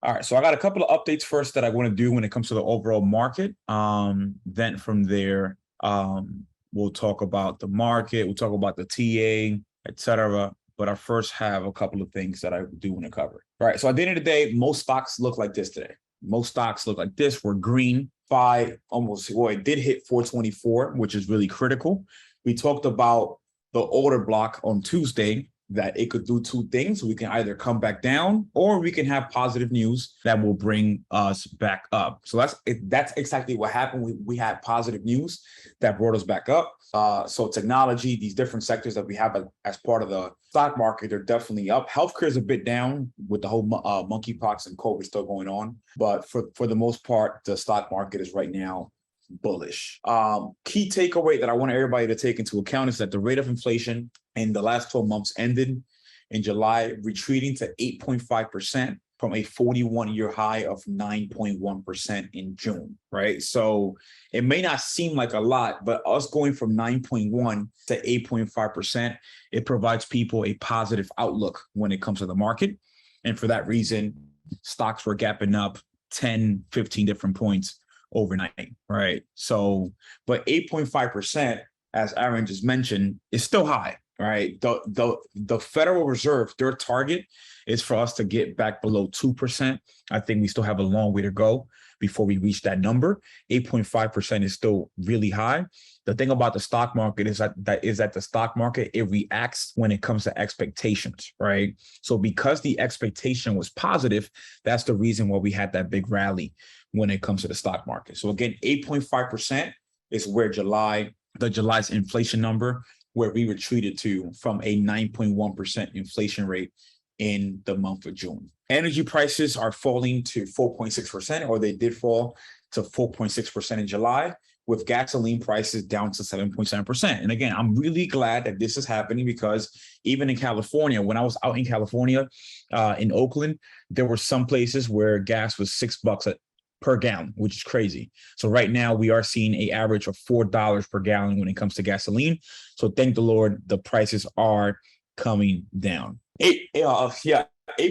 All right, so I got a couple of updates first that I want to do when it comes to the overall market. Then from there, we'll talk about the market, we'll talk about the TA, etc. But I first have a couple of things that I do want to cover. All right, so at the end of the day, most stocks look like this today. Most stocks look like this. We're green by almost, well, it did hit 424, which is really critical. We talked about the order block on Tuesday, that it could do two things. We can either come back down or we can have positive news that will bring us back up. So that's exactly what happened. We had positive news that brought us back up. So technology, these different sectors that we have as part of the stock market, they're definitely up. Healthcare is a bit down with the whole monkeypox and COVID still going on. But for the most part, the stock market is right now bullish. Key takeaway that I want everybody to take into account is that the rate of inflation in the last 12 months ended in July, retreating to 8.5% from a 41-year high of 9.1% in June, right? So it may not seem like a lot, but us going from 9.1 to 8.5%, it provides people a positive outlook when it comes to the market. And for that reason, stocks were gapping up 10, 15 different points overnight, right? So, but 8.5%, as Aaron just mentioned, is still high, right? The Federal Reserve, their target is for us to get back below 2%. I think we still have a long way to go before we reach that number. 8.5% is still really high. The thing about the stock market is that the stock market, it reacts when it comes to expectations, right? So because the expectation was positive, that's the reason why we had that big rally when it comes to the stock market. So again, 8.5% is where July's inflation number, where we retreated to from a 9.1% inflation rate in the month of June. Energy prices are falling to 4.6%, or they did fall to 4.6% in July, with gasoline prices down to 7.7%. And again, I'm really glad that this is happening, because even in California, when I was out in California, in Oakland, there were some places where gas was $6 per gallon, which is crazy. So right now we are seeing an average of $4 per gallon when it comes to gasoline. So thank the Lord, the prices are coming down. 8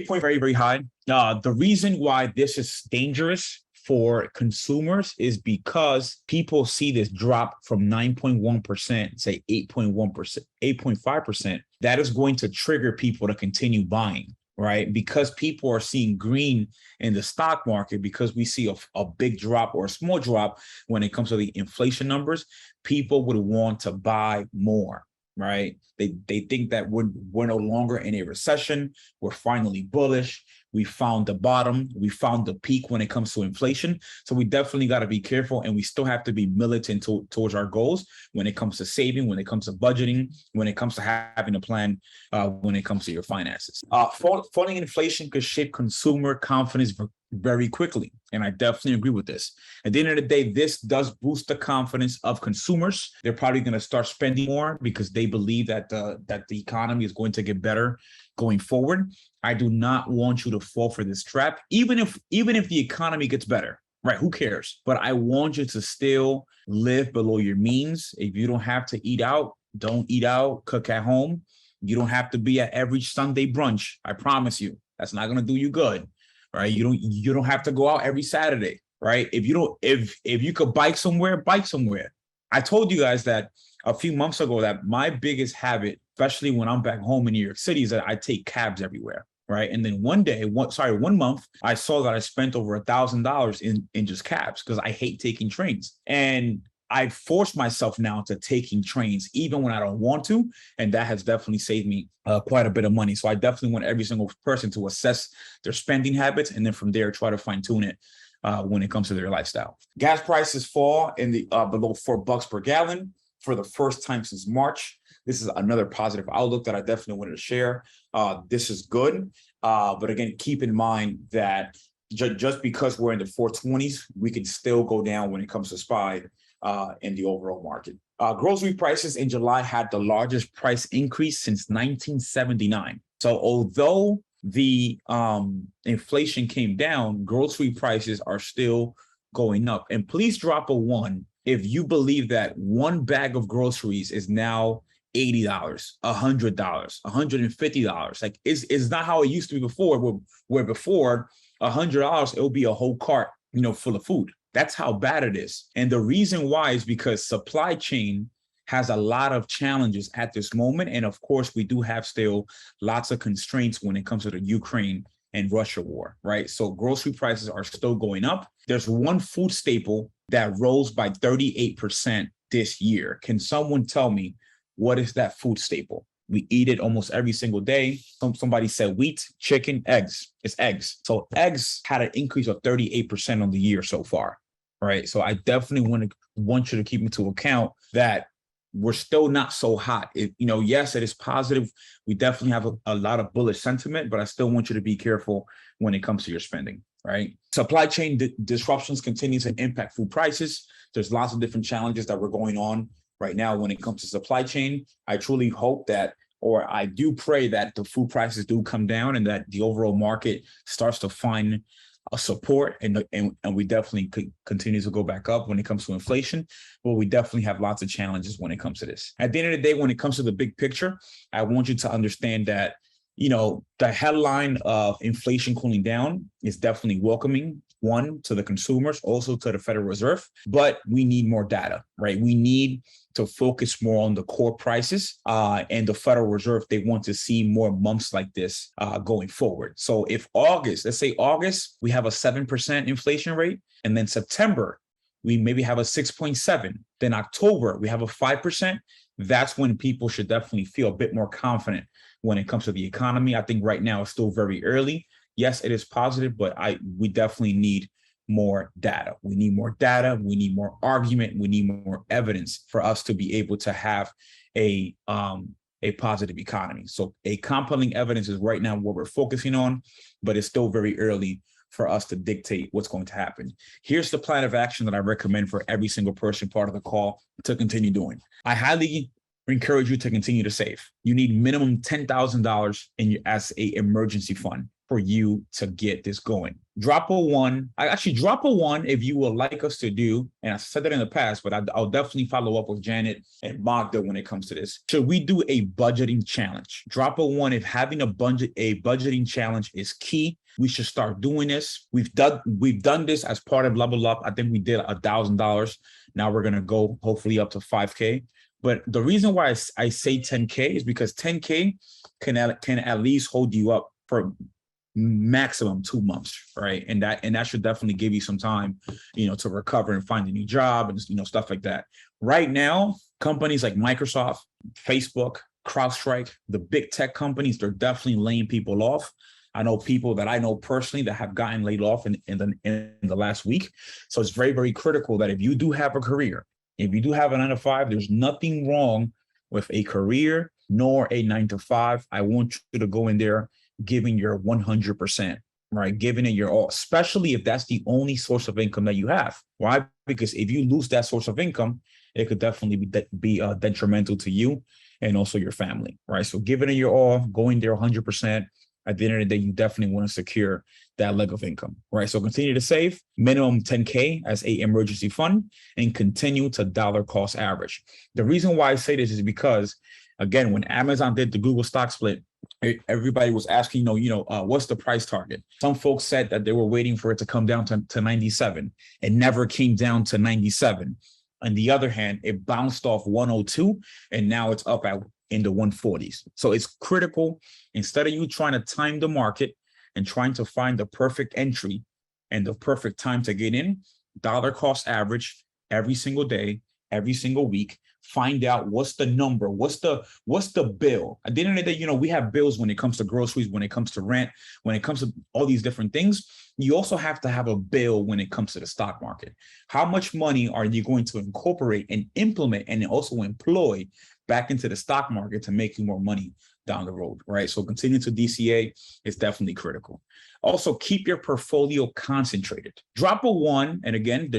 point, very, very high. The reason why this is dangerous for consumers is because people see this drop from 9.1%, say 8.1%, 8.5%. That is going to trigger people to continue buying, right? Because people are seeing green in the stock market, because we see a big drop or a small drop when it comes to the inflation numbers, people would want to buy more, right? They think that we're no longer in a recession. We're finally bullish. We found the bottom. We found the peak when it comes to inflation. So we definitely got to be careful, and we still have to be militant towards our goals when it comes to saving, when it comes to budgeting, when it comes to having a plan, when it comes to your finances. Falling inflation could shape consumer confidence very quickly, and I definitely agree with this. At the end of the day, this does boost the confidence of consumers. They're probably going to start spending more because they believe that the economy is going to get better going forward. I do not want you to fall for this trap, even if the economy gets better, right? Who cares? But I want you to still live below your means. If you don't have to eat out, don't eat out, cook at home. You don't have to be at every Sunday brunch. I promise you, that's not going to do you good, right? You don't have to go out every Saturday, right? If you could bike somewhere, bike somewhere. I told you guys that a few months ago that my biggest habit, especially when I'm back home in New York City, is that I take cabs everywhere, right? And then one month, I saw that I spent over $1,000 in just cabs, because I hate taking trains. And I forced myself now to taking trains, even when I don't want to. And that has definitely saved me quite a bit of money. So I definitely want every single person to assess their spending habits, and then from there, try to fine tune it when it comes to their lifestyle. Gas prices fall in the below $4 per gallon for the first time since March. This is another positive outlook that I definitely wanted to share. This is good. But again, keep in mind that just because we're in the 420s, we can still go down when it comes to SPY in the overall market. Grocery prices in July had the largest price increase since 1979. So although the inflation came down, grocery prices are still going up. And please drop a 1 if you believe that one bag of groceries is now $80, $100, $150. Like it's not how it used to be before, where before $100, it'll be a whole cart, full of food. That's how bad it is. And the reason why is because supply chain has a lot of challenges at this moment. And of course, we do have still lots of constraints when it comes to the Ukraine and Russia war, right? So grocery prices are still going up. There's one food staple that rose by 38% this year. Can someone tell me what is that food staple? We eat it almost every single day. Somebody said wheat, chicken, eggs. It's eggs. So eggs had an increase of 38% on the year so far, right? So I definitely want you to keep into account that we're still not so hot. Yes, it is positive. We definitely have a lot of bullish sentiment, but I still want you to be careful when it comes to your spending, right? Supply chain disruptions continue to impact food prices. There's lots of different challenges that were going on right now when it comes to supply chain. I truly hope that, or I do pray that the food prices do come down and that the overall market starts to find a support, and we definitely could continue to go back up when it comes to inflation, but we definitely have lots of challenges when it comes to this. At the end of the day, when it comes to the big picture, I want you to understand that, the headline of inflation cooling down is definitely welcoming, one, to the consumers, also to the Federal Reserve, but we need more data, right? We need to focus more on the core prices, and the Federal Reserve, they want to see more months like this going forward. So if let's say August, we have a 7% inflation rate, and then September, we maybe have a 6.7, then October, we have a 5%, that's when people should definitely feel a bit more confident when it comes to the economy. I think right now it's still very early. Yes, it is positive, but we definitely need more data. We need more data. We need more argument. We need more evidence for us to be able to have a positive economy. So a compelling evidence is right now what we're focusing on, but it's still very early for us to dictate what's going to happen. Here's the plan of action that I recommend for every single person part of the call to continue doing. I highly encourage you to continue to save. You need minimum $10,000 as a emergency fund for you to get this going. Drop a one if you would like us to do, and I said that in the past, but I'll definitely follow up with Janet and Magda when it comes to this. Should we do a budgeting challenge? Drop a one if having a budgeting challenge is key. We should start doing this. We've done this as part of Level Up. I think we did $1,000. Now we're gonna go hopefully up to 5K. But the reason why I say 10K is because 10K can at least hold you up for maximum 2 months, right? And that should definitely give you some time, to recover and find a new job and stuff like that. Right now, companies like Microsoft, Facebook, CrowdStrike, the big tech companies, they're definitely laying people off. I know people that I know personally that have gotten laid off in the last week. So it's very, very critical that if you do have a career, if you do have a 9-to-5, there's nothing wrong with a career nor a 9-to-5. I want you to go in there giving your 100%, right? Giving it your all, especially if that's the only source of income that you have. Why? Because if you lose that source of income, it could definitely be detrimental to you and also your family, right? So giving it your all, going there 100%. At the end of the day, you definitely want to secure that leg of income, right? So continue to save, minimum 10K as a emergency fund, and continue to dollar cost average. The reason why I say this is because, again, when Amazon did the Google stock split, everybody was asking, what's the price target? Some folks said that they were waiting for it to come down to 97. It never came down to 97. On the other hand, it bounced off 102, and now it's up in the 140s. So it's critical. Instead of you trying to time the market and trying to find the perfect entry and the perfect time to get in, dollar cost average every single day, every single week. Find out what's the number, what's the bill. At the end of the day, we have bills when it comes to groceries, when it comes to rent, when it comes to all these different things. You also have to have a bill when it comes to the stock market. How much money are you going to incorporate and implement and also employ back into the stock market to make you more money down the road, right? So continue to DCA is definitely critical. Also, keep your portfolio concentrated. Drop a one, and again,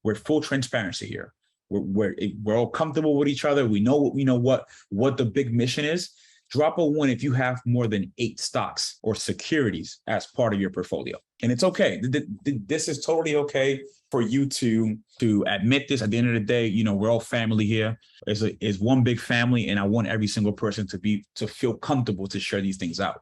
we're full transparency here. We're all comfortable with each other. We know what the big mission is. Drop a one if you have more than 8 stocks or securities as part of your portfolio. And it's okay. This is totally okay for you to admit this. At the end of the day, we're all family here. It's one big family, and I want every single person to feel comfortable to share these things out.